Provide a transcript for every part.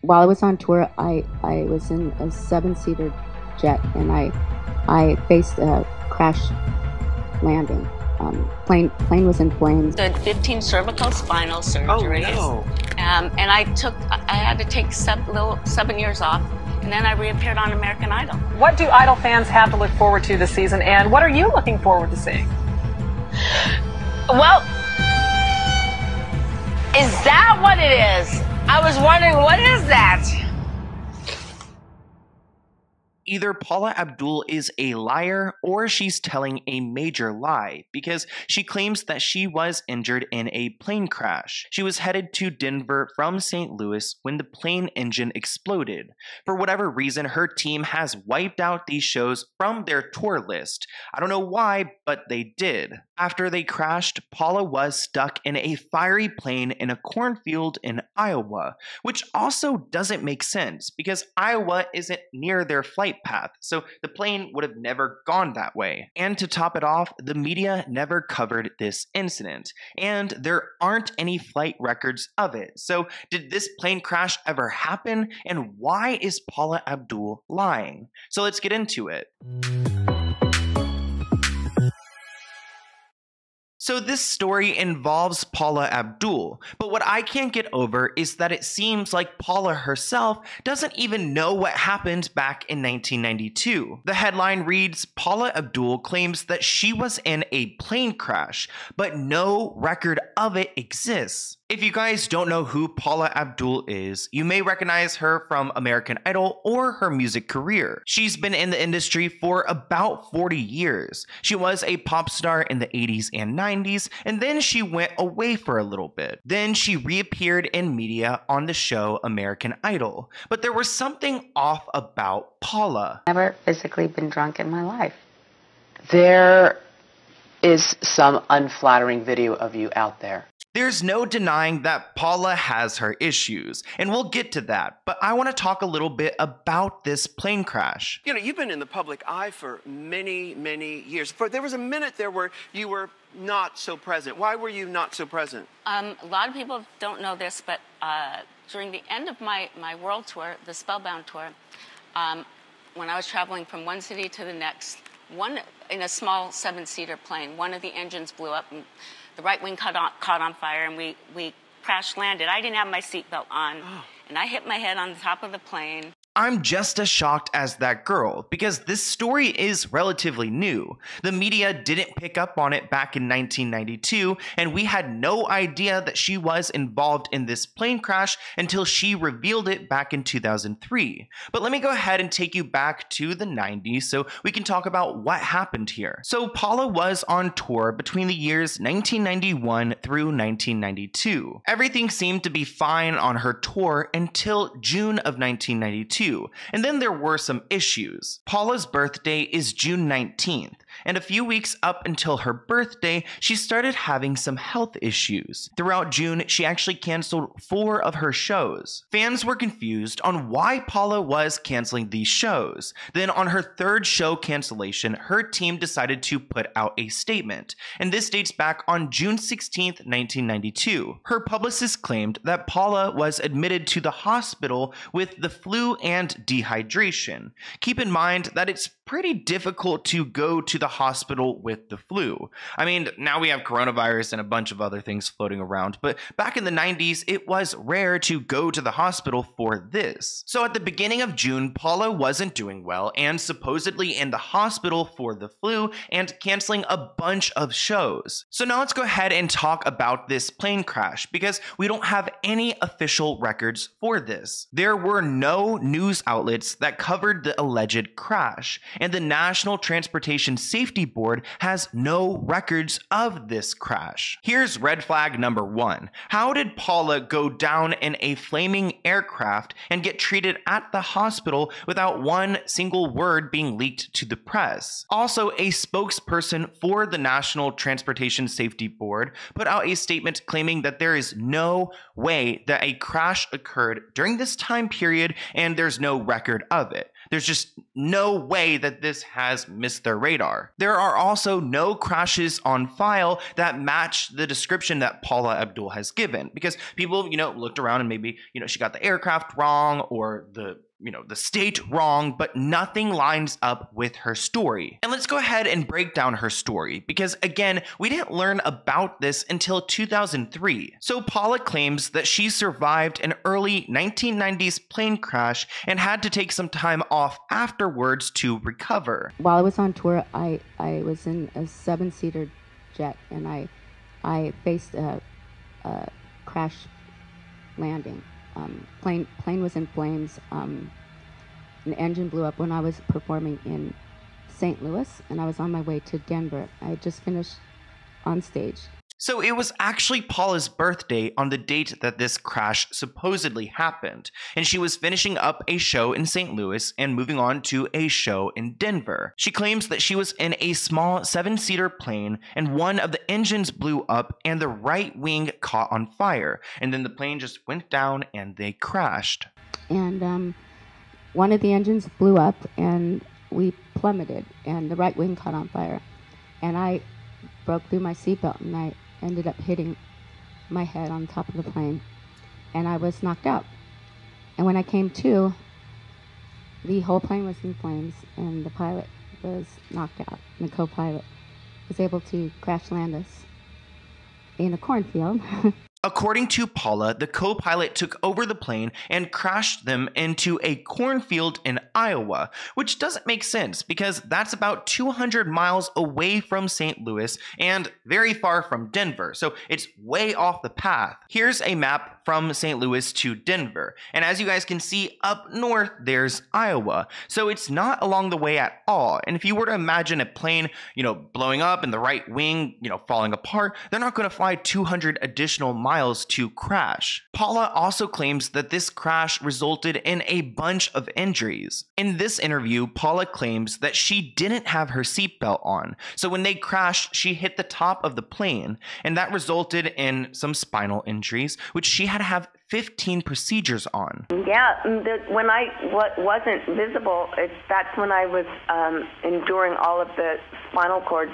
While I was on tour, I was in a 7-seater jet, and I faced a crash landing. Plane was in flames. I had 15 cervical spinal surgeries. Oh, no. And I had to take 7 years off, and then I reappeared on American Idol. What do Idol fans have to look forward to this season, and what are you looking forward to seeing? Well, is that what it is? I was wondering, what is that? Either Paula Abdul is a liar or she's telling a major lie because she claims that she was injured in a plane crash. She was headed to Denver from St. Louis when the plane engine exploded. For whatever reason, her team has wiped out these shows from their tour list. I don't know why, but they did. After they crashed, Paula was stuck in a fiery plane in a cornfield in Iowa, which also doesn't make sense because Iowa isn't near their flight path, so the plane would have never gone that way. And to top it off, the media never covered this incident, and there aren't any flight records of it. So did this plane crash ever happen, and why is Paula Abdul lying? So let's get into it. So this story involves Paula Abdul, but what I can't get over is that it seems like Paula herself doesn't even know what happened back in 1992. The headline reads, Paula Abdul claims that she was in a plane crash, but no record of it exists. If you guys don't know who Paula Abdul is, you may recognize her from American Idol or her music career. She's been in the industry for about 40 years. She was a pop star in the 80s and 90s, and then she went away for a little bit. Then she reappeared in media on the show American Idol. But there was something off about Paula. Never physically been drunk in my life. There is some unflattering video of you out there. There's no denying that Paula has her issues, and we'll get to that, but I want to talk a little bit about this plane crash. You know, you've been in the public eye for many, many years. There was a minute there where you were not so present. Why were you not so present? A lot of people don't know this, but during the end of my world tour, the Spellbound tour, when I was traveling from one city to the next, in a small 7-seater plane, one of the engines blew up, and the right wing caught on fire, and we crash landed. I didn't have my seatbelt on, and I hit my head on the top of the plane. I'm just as shocked as that girl because this story is relatively new. The media didn't pick up on it back in 1992, and we had no idea that she was involved in this plane crash until she revealed it back in 2003. But let me go ahead and take you back to the 90s so we can talk about what happened here. So Paula was on tour between the years 1991 through 1992. Everything seemed to be fine on her tour until June of 1992. And then there were some issues. Paula's birthday is June 19th, and a few weeks up until her birthday, she started having some health issues. Throughout June, she actually canceled 4 of her shows. Fans were confused on why Paula was canceling these shows. Then on her 3rd show cancellation, her team decided to put out a statement, and this dates back on June 16th, 1992. Her publicist claimed that Paula was admitted to the hospital with the flu and dehydration. Keep in mind that it's pretty difficult to go to the hospital with the flu. I mean, now we have coronavirus and a bunch of other things floating around, but back in the 90s, it was rare to go to the hospital for this. So at the beginning of June, Paula wasn't doing well and supposedly in the hospital for the flu and canceling a bunch of shows. So now let's go ahead and talk about this plane crash because we don't have any official records for this. There were no news outlets that covered the alleged crash, and the National Transportation Safety Board has no records of this crash. Here's red flag number 1. How did Paula go down in a flaming aircraft and get treated at the hospital without one single word being leaked to the press? Also, a spokesperson for the National Transportation Safety Board put out a statement claiming that there is no way that a crash occurred during this time period and there's no record of it. There's just no way that this has missed their radar. There are also no crashes on file that match the description that Paula Abdul has given, because people, looked around and maybe, she got the aircraft wrong or the state wrong, but nothing lines up with her story. And let's go ahead and break down her story, because again, we didn't learn about this until 2003. So Paula claims that she survived an early 1990s plane crash and had to take some time off afterwards to recover. While I was on tour, I was in a 7-seater jet, and I faced a crash landing. Plane was in flames. An engine blew up when I was performing in St. Louis, and I was on my way to Denver. I had just finished on stage. So it was actually Paula's birthday on the date that this crash supposedly happened, and she was finishing up a show in St. Louis and moving on to a show in Denver. She claims that she was in a small 7-seater plane, and one of the engines blew up and the right wing caught on fire, and then the plane just went down and they crashed. And one of the engines blew up and we plummeted, and the right wing caught on fire, and I broke through my seatbelt, and I ended up hitting my head on top of the plane, and I was knocked out. And when I came to, the whole plane was in flames, and the pilot was knocked out, and the co-pilot was able to crash land us in a cornfield. According to Paula, the co-pilot took over the plane and crashed them into a cornfield in Iowa, which doesn't make sense because that's about 200 miles away from St. Louis and very far from Denver, so it's way off the path. Here's a map from St. Louis to Denver, and as you guys can see up north, there's Iowa, so it's not along the way at all. And if you were to imagine a plane, blowing up and the right wing, falling apart, they're not going to fly 200 additional miles to crash. Paula also claims that this crash resulted in a bunch of injuries. In this interview, Paula claims that she didn't have her seatbelt on, so when they crashed, she hit the top of the plane, and that resulted in some spinal injuries, which she had to have 15 procedures on. Yeah, when I wasn't visible, that's when I was enduring all of the spinal cord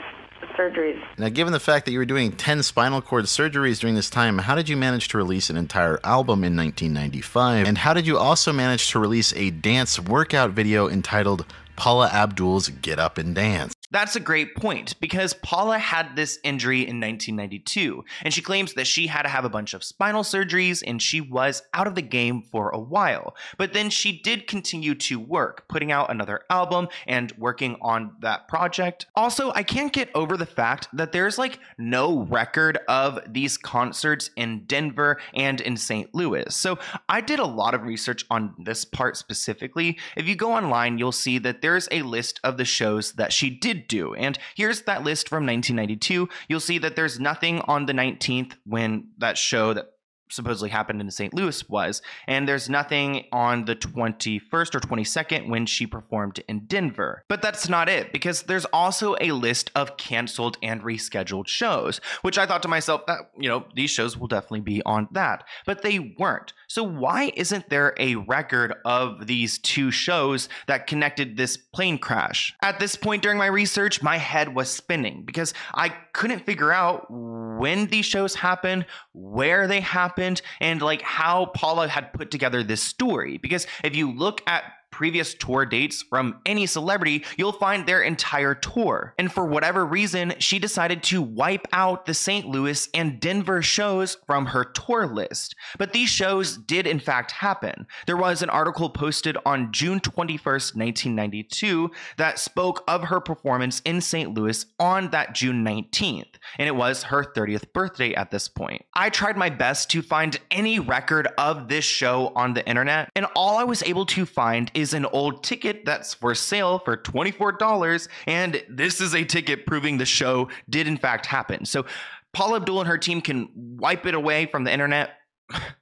surgeries. Now, given the fact that you were doing 10 spinal cord surgeries during this time, how did you manage to release an entire album in 1995? And how did you also manage to release a dance workout video entitled Paula Abdul's Get Up and Dance? That's a great point, because Paula had this injury in 1992, and she claims that she had to have a bunch of spinal surgeries, and she was out of the game for a while. But then she did continue to work, putting out another album and working on that project. Also, I can't get over the fact that there's no record of these concerts in Denver and in St. Louis. So I did a lot of research on this part specifically. If you go online, you'll see that there's a list of the shows that she did do. And here's that list from 1992. You'll see that there's nothing on the 19th when that show that supposedly happened in St. Louis was, and there's nothing on the 21st or 22nd when she performed in Denver. But that's not it, because there's also a list of canceled and rescheduled shows, which I thought to myself that, these shows will definitely be on that, but they weren't. So why isn't there a record of these two shows that connected this plane crash? At this point during my research, my head was spinning because I couldn't figure out when these shows happened, where they happened, and how Paula had put together this story. Because if you look at previous tour dates from any celebrity, you'll find their entire tour. And for whatever reason, she decided to wipe out the St. Louis and Denver shows from her tour list. But these shows did in fact happen. There was an article posted on June 21st, 1992 that spoke of her performance in St. Louis on that June 19th. And it was her 30th birthday at this point. I tried my best to find any record of this show on the internet, and all I was able to find is an old ticket that's for sale for $24, and this is a ticket proving the show did in fact happen. So Paula Abdul and her team can wipe it away from the internet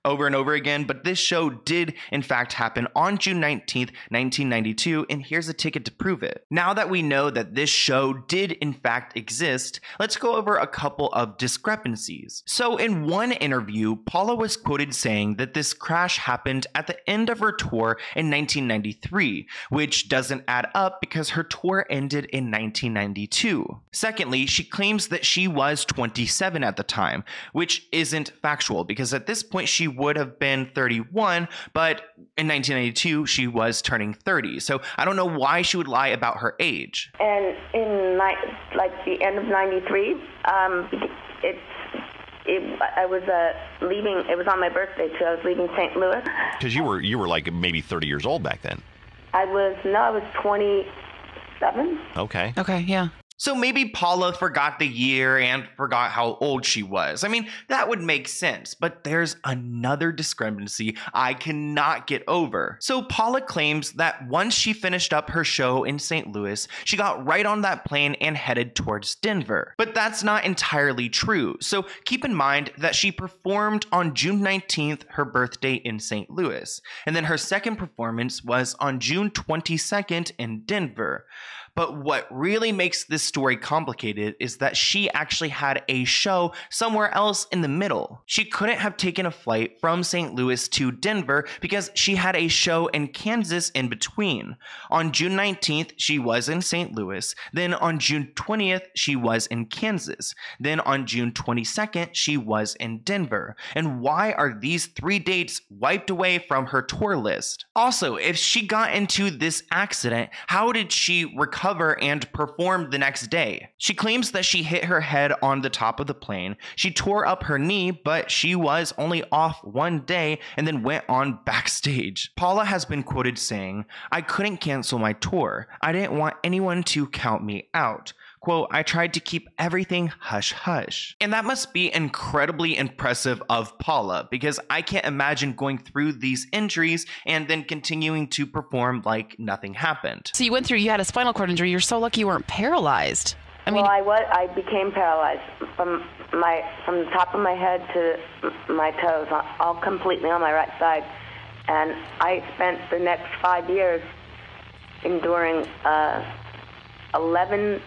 over and over again, but this show did in fact happen on June 19th, 1992, and here's a ticket to prove it. Now that we know that this show did in fact exist, let's go over a couple of discrepancies. So in one interview, Paula was quoted saying that this crash happened at the end of her tour in 1993, which doesn't add up because her tour ended in 1992. Secondly, she claims that she was 27 at the time, which isn't factual because at this point she would have been 31, but in 1992 she was turning 30. So I don't know why she would lie about her age. And in the end of '93, I was leaving. It was on my birthday too. I was leaving St. Louis. Because you were like maybe 30 years old back then. I was 27. Okay. Okay, yeah. So maybe Paula forgot the year and forgot how old she was. I mean, that would make sense, but there's another discrepancy I cannot get over. So Paula claims that once she finished up her show in St. Louis, she got right on that plane and headed towards Denver. But that's not entirely true. So keep in mind that she performed on June 19th, her birthday in St. Louis. And then her second performance was on June 22nd in Denver. But what really makes this story complicated is that she actually had a show somewhere else in the middle. She couldn't have taken a flight from St. Louis to Denver because she had a show in Kansas in between. On June 19th, she was in St. Louis. Then on June 20th, she was in Kansas. Then on June 22nd, she was in Denver. And why are these 3 dates wiped away from her tour list? Also, if she got into this accident, how did she recover and performed the next day? She claims that she hit her head on the top of the plane. She tore up her knee, but she was only off 1 day and then went on backstage. Paula has been quoted saying, "I couldn't cancel my tour. I didn't want anyone to count me out. Quote, I tried to keep everything hush hush." And that must be incredibly impressive of Paula because I can't imagine going through these injuries and then continuing to perform like nothing happened. So you had a spinal cord injury. You're so lucky you weren't paralyzed. I became paralyzed from the top of my head to my toes, all completely on my right side. And I spent the next 5 years enduring around 11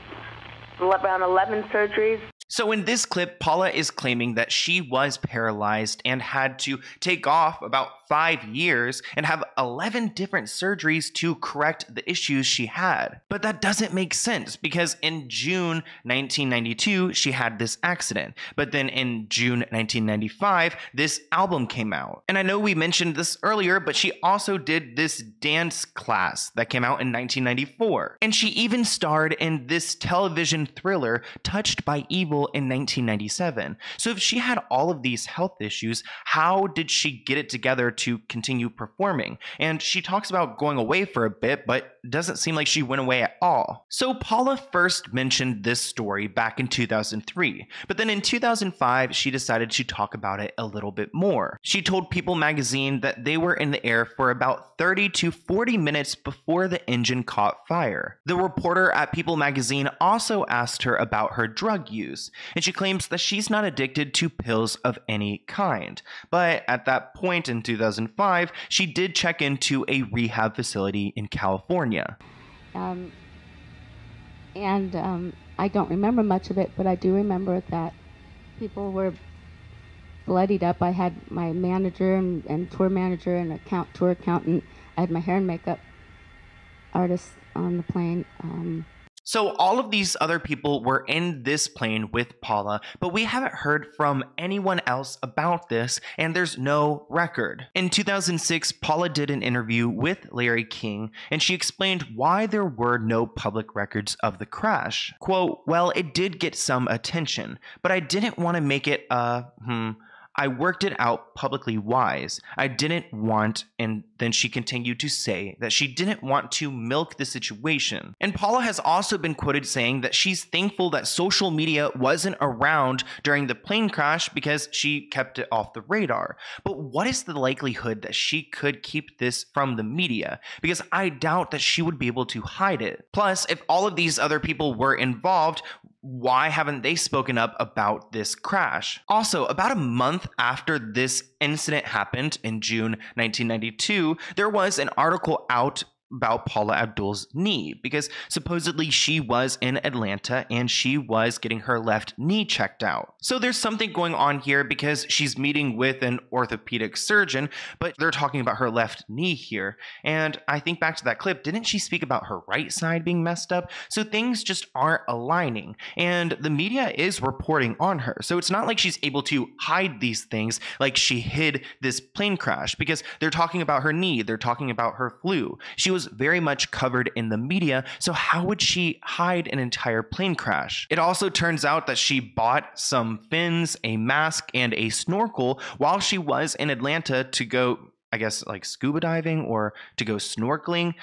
surgeries. So in this clip, Paula is claiming that she was paralyzed and had to take off about 5 years and have 11 different surgeries to correct the issues she had. But that doesn't make sense because in June 1992, she had this accident. But then in June 1995, this album came out. And I know we mentioned this earlier, but she also did this dance class that came out in 1994. And she even starred in this television thriller, Touched by Evil, in 1997. So if she had all of these health issues, how did she get it together to continue performing? And she talks about going away for a bit, but doesn't seem like she went away at all. So Paula first mentioned this story back in 2003, but then in 2005, she decided to talk about it a little bit more. She told People magazine that they were in the air for about 30 to 40 minutes before the engine caught fire. The reporter at People magazine also asked her about her drug use, and she claims that she's not addicted to pills of any kind. But at that point in 2005, she did check into a rehab facility in California. I don't remember much of it, but I do remember that people were bloodied up. I had my manager and tour manager and tour accountant. I had my hair and makeup artist on the plane. So all of these other people were in this plane with Paula, but we haven't heard from anyone else about this, and there's no record. In 2006, Paula did an interview with Larry King, and she explained why there were no public records of the crash. Quote, well, it did get some attention, but I didn't want to make it I worked it out publicly wise. I didn't want, and then she continued to say that she didn't want to milk the situation. And Paula has also been quoted saying that she's thankful that social media wasn't around during the plane crash because she kept it off the radar. But what is the likelihood that she could keep this from the media? Because I doubt that she would be able to hide it. Plus, if all of these other people were involved, why haven't they spoken up about this crash? Also, about a month after this incident happened in June 1992, there was an article out about Paula Abdul's knee, because supposedly she was in Atlanta and she was getting her left knee checked out. So there's something going on here, because she's meeting with an orthopedic surgeon, but they're talking about her left knee here. And I think back to that clip, didn't she speak about her right side being messed up? So things just aren't aligning, and the media is reporting on her. So it's not like she's able to hide these things like she hid this plane crash, because they're talking about her knee, they're talking about her flu. She was very much covered in the media, so how would she hide an entire plane crash? It also turns out that she bought some fins, a mask, and a snorkel while she was in Atlanta to go, I guess, like scuba diving or to go snorkeling.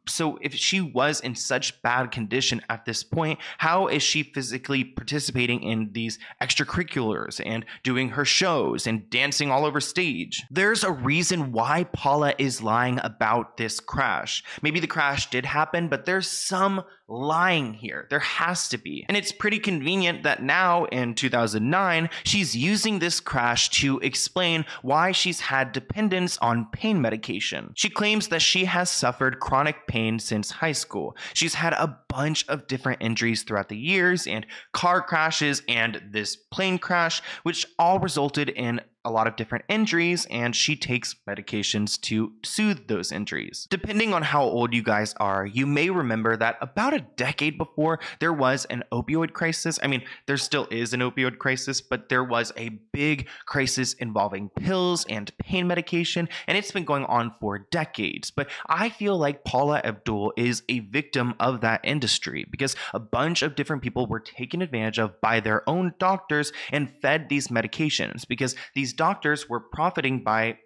So if she was in such bad condition at this point, how is she physically participating in these extracurriculars and doing her shows and dancing all over stage? There's a reason why Paula is lying about this crash. Maybe the crash did happen, but there's some lying here. There has to be. And it's pretty convenient that now in 2009, she's using this crash to explain why she's had dependence on pain medication. She claims that she has suffered chronic pain since high school. She's had a bunch of different injuries throughout the years, and car crashes and this plane crash, which all resulted in a lot of different injuries, and she takes medications to soothe those injuries. Depending on how old you guys are, you may remember that about a decade before, there was an opioid crisis. I mean, there still is an opioid crisis, but there was a big crisis involving pills and pain medication, and it's been going on for decades. But I feel like Paula Abdul is a victim of that industry, because a bunch of different people were taken advantage of by their own doctors and fed these medications, because these doctors were profiting by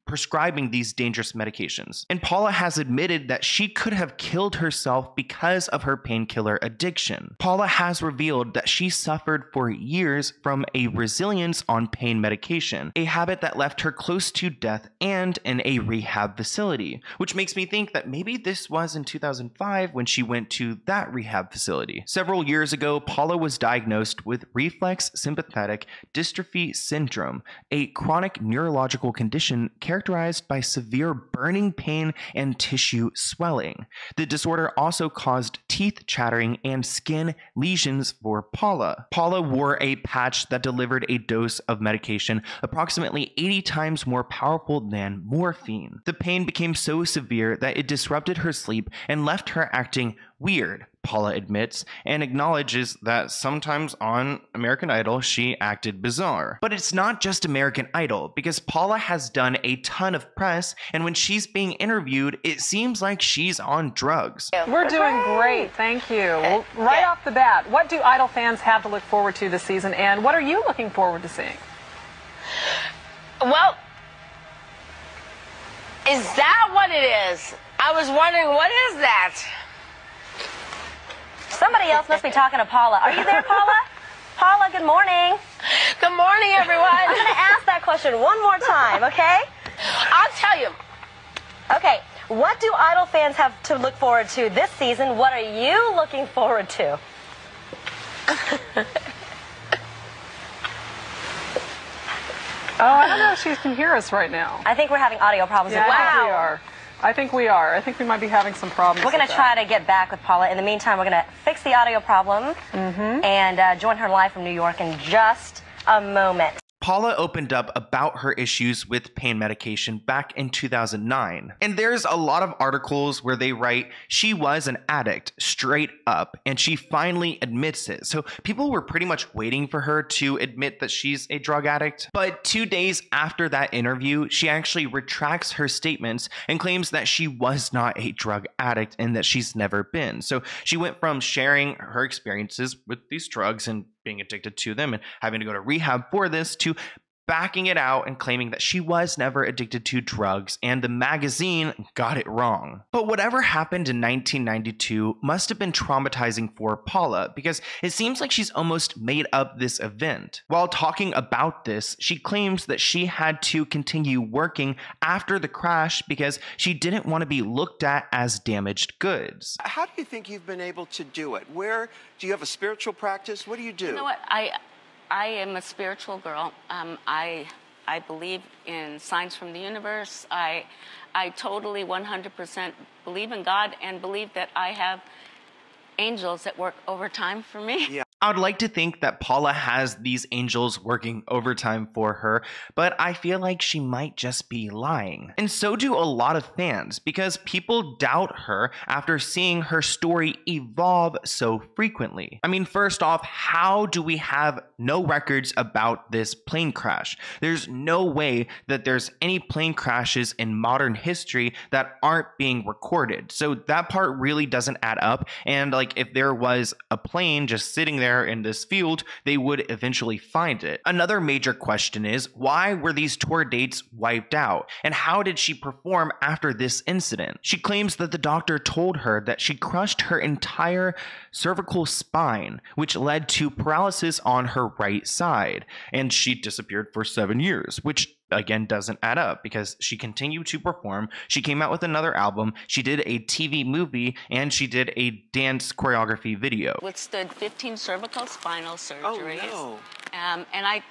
prescribing these dangerous medications. And Paula has admitted that she could have killed herself because of her painkiller addiction. Paula has revealed that she suffered for years from a resilience on pain medication, a habit that left her close to death and in a rehab facility, which makes me think that maybe this was in 2005 when she went to that rehab facility. Several years ago, Paula was diagnosed with reflex sympathetic dystrophy syndrome, a chronic neurological condition characterized by severe burning pain and tissue swelling. The disorder also caused teeth chattering and skin lesions for Paula. Paula wore a patch that delivered a dose of medication approximately 80 times more powerful than morphine. The pain became so severe that it disrupted her sleep and left her acting weird, Paula admits, and acknowledges that sometimes on American Idol she acted bizarre. But it's not just American Idol, because Paula has done a ton of press, and when she's being interviewed, it seems like she's on drugs. We're doing great, thank you. Well, right off the bat, what do Idol fans have to look forward to this season, and what are you looking forward to seeing? Well, is that what it is? I was wondering, what is that? Somebody else must be talking to Paula. Are you there, Paula? Paula, good morning. Good morning, everyone. I'm going to ask that question one more time, okay? I'll tell you. Okay, what do Idol fans have to look forward to this season? What are you looking forward to? Oh, I don't know if she can hear us right now. I think we're having audio problems. Yeah, Wow. I think we are. I think we might be having some problems. We're going to try to get back with Paula. In the meantime, we're going to fix the audio problem and join her live from New York in just a moment. Paula opened up about her issues with pain medication back in 2009. And there's a lot of articles where they write she was an addict straight up, and she finally admits it. So people were pretty much waiting for her to admit that she's a drug addict. But 2 days after that interview, she actually retracts her statements and claims that she was not a drug addict and that she's never been. So she went from sharing her experiences with these drugs and being addicted to them and having to go to rehab for this to backing it out and claiming that she was never addicted to drugs and the magazine got it wrong. But whatever happened in 1992 must have been traumatizing for Paula, because it seems like she's almost made up this event. While talking about this, she claims that she had to continue working after the crash because she didn't want to be looked at as damaged goods. How do you think you've been able to do it? Where do you have a spiritual practice? What do you do? You know what? I am a spiritual girl. I believe in signs from the universe. I totally 100% believe in God and believe that I have angels that work overtime for me. Yeah. I would like to think that Paula has these angels working overtime for her, but I feel like she might just be lying. And so do a lot of fans, because people doubt her after seeing her story evolve so frequently. I mean, first off, how do we have no records about this plane crash? There's no way that there's any plane crashes in modern history that aren't being recorded. So that part really doesn't add up. And like, if there was a plane just sitting there in this field, they would eventually find it. Another major question is, why were these tour dates wiped out? And how did she perform after this incident? She claims that the doctor told her that she crushed her entire cervical spine, which led to paralysis on her right side, and she disappeared for 7 years, which again doesn't add up because she continued to perform. She came out with another album, she did a TV movie, and she did a dance choreography video. Withstood 15 cervical spinal surgeries. Oh, no. And I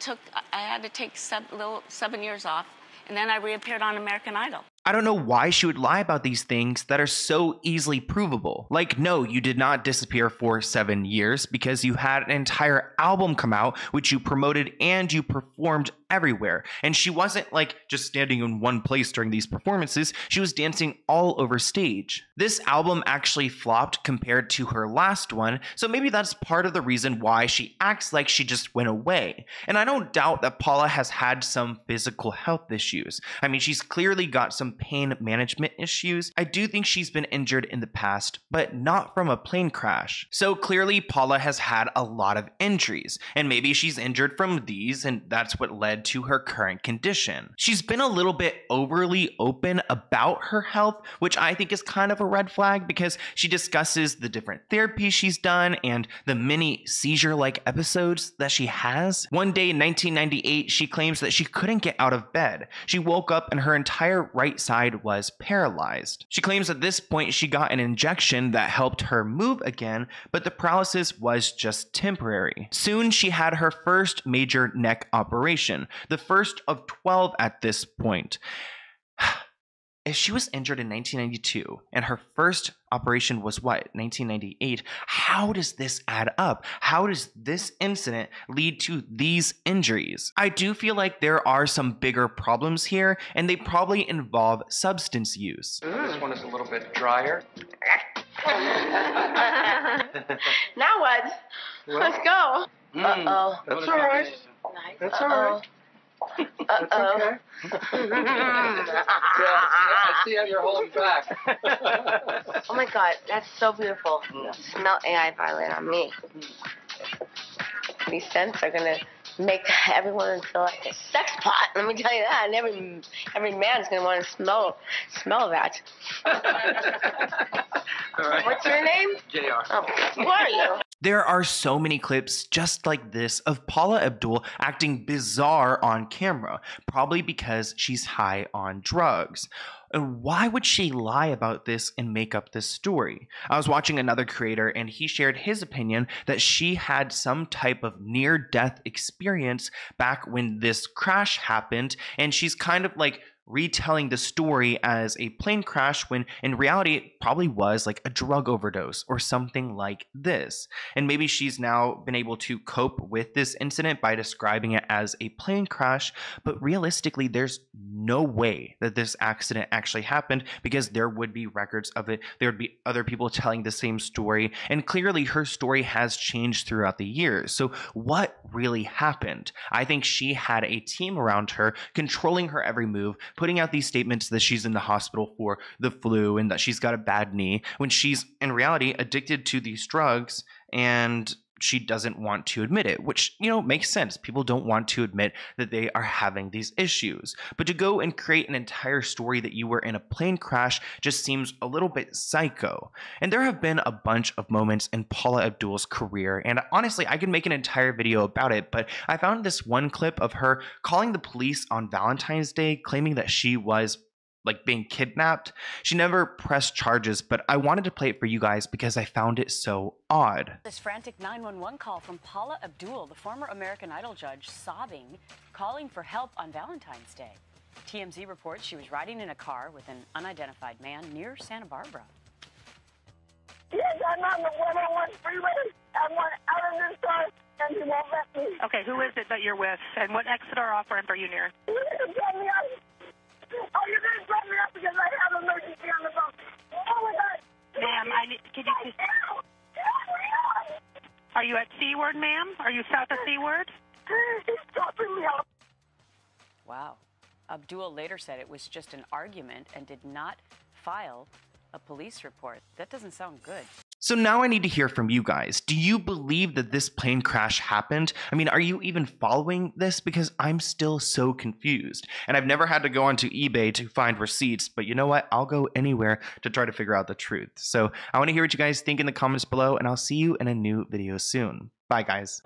had to take 7 years off, and then I reappeared on American Idol. I don't know why she would lie about these things that are so easily provable. Like, no, you did not disappear for 7 years because you had an entire album come out, which you promoted and you performed everywhere. And she wasn't like just standing in one place during these performances. She was dancing all over stage. This album actually flopped compared to her last one, so maybe that's part of the reason why she acts like she just went away. And I don't doubt that Paula has had some physical health issues. I mean, she's clearly got some pain management issues. I do think she's been injured in the past, but not from a plane crash. So clearly Paula has had a lot of injuries, and maybe she's injured from these, and that's what led to her current condition. She's been a little bit overly open about her health, which I think is kind of a red flag because she discusses the different therapies she's done and the many seizure-like episodes that she has. One day in 1998, she claims that she couldn't get out of bed. She woke up and her entire right side was paralyzed. She claims at this point she got an injection that helped her move again, but the paralysis was just temporary. Soon she had her first major neck operation, the first of 12 at this point. If she was injured in 1992 and her first operation was what, 1998, how does this add up? How does this incident lead to these injuries? I do feel like there are some bigger problems here, and they probably involve substance use. This one is a little bit drier. Now what? Let's go. Uh-oh. That's all right. That's all right. Uh-oh. I see how you're holding back. Oh my God, that's so beautiful. Smell AI violin on me. These scents are gonna make everyone feel like a sex pot. Let me tell you that. And every man's gonna want to smell that. All right. What's your name? JR. Oh, who are you? There are so many clips just like this of Paula Abdul acting bizarre on camera, probably because she's high on drugs. And why would she lie about this and make up this story? I was watching another creator and he shared his opinion that she had some type of near-death experience back when this crash happened, and she's kind of like retelling the story as a plane crash when in reality it probably was like a drug overdose or something like this. And maybe she's now been able to cope with this incident by describing it as a plane crash, but realistically there's no way that this accident actually happened because there would be records of it. There would be other people telling the same story, and clearly her story has changed throughout the years. So what really happened? I think she had a team around her controlling her every move, putting out these statements that she's in the hospital for the flu and that she's got a bad knee when she's in reality addicted to these drugs and she doesn't want to admit it, which, you know, makes sense. People don't want to admit that they are having these issues. But to go and create an entire story that you were in a plane crash just seems a little bit psycho. And there have been a bunch of moments in Paula Abdul's career, and honestly, I could make an entire video about it, but I found this one clip of her calling the police on Valentine's Day, claiming that she was like being kidnapped. She never pressed charges, but I wanted to play it for you guys because I found it so odd. This frantic 911 call from Paula Abdul, the former American Idol judge, sobbing, calling for help on Valentine's Day. TMZ reports she was riding in a car with an unidentified man near Santa Barbara. Yes, I'm on the 101 freeway. I want out of this car, and you won't let me. Okay, who is it that you're with, and what exit or off ramp are you near? You can get me out. Oh, you're going to drop me up because I have an emergency on the phone. Oh, my God. Ma'am, can you please... Are you at Seaward, ma'am? Are you south of Seaward? He's dropping me off. Wow. Abdul later said it was just an argument and did not file a police report. That doesn't sound good. So now I need to hear from you guys. Do you believe that this plane crash happened? I mean, are you even following this? Because I'm still so confused. And I've never had to go onto eBay to find receipts, but you know what? I'll go anywhere to try to figure out the truth. So I want to hear what you guys think in the comments below, and I'll see you in a new video soon. Bye, guys.